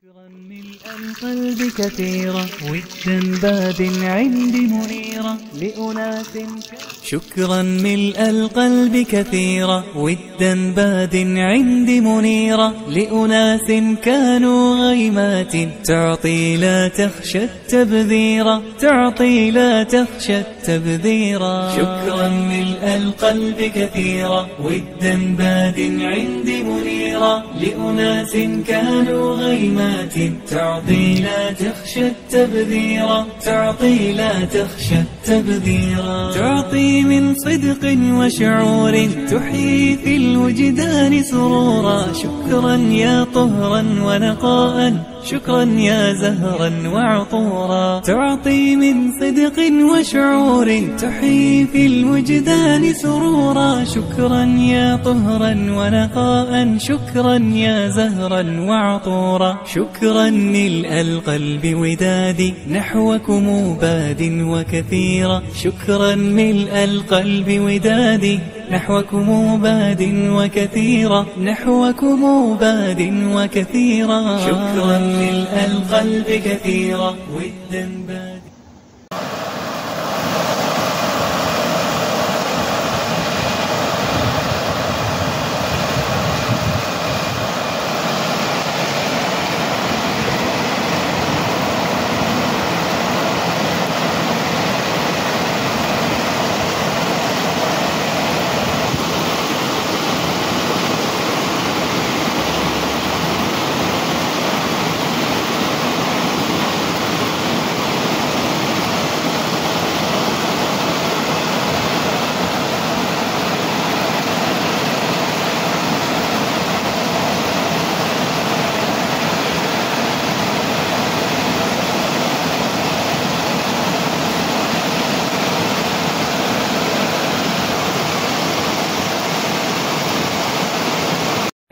شكرا ملء القلب كثيرا ودا باد عندي منيرا لأناس شكرا ملء القلب كثيرا ودا باد عندي منيرا لأناس كانوا غيمات تعطي لا تخشى التبذيرا تعطي لا تخشى التبذيرا. شكرا ملء القلب كثيرا ودا باد عندي منيرا لأناس كانوا غيمات تعطي لا تخشى التبذيرا تعطي لا تخشى التبذيرا. تعطي من صدق وشعور تحيي في الوجدان سرورا. شكرا يا طهرا ونقاء شكرا يا زهرا وعطورا. تعطي من صدق وشعور تحيي في الوجدان سرورا. شكرا يا طهرا ونقاء شكرا يا زهرا وعطورا. شكرا ملء القلب ودادي نحوكم باد وكثيرا. شكرا ملء القلب ودادي نحوكم باد وكثيرا نحوكم باد وكثيرا. شكرا ملء القلب كثيرا ودا باد.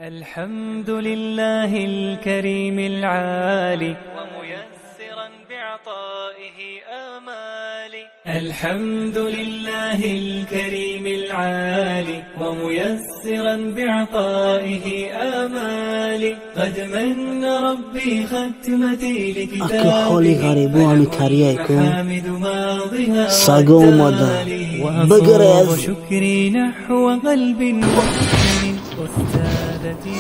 الحمد لله الكريم العالي وميسرا بعطائه آمالي. الحمد لله الكريم العالي وميسرا بعطائه آمالي. قد من ربي ختمتي لكتابه محامد ماضيها وشكري نحو قلب محسن أستاذتي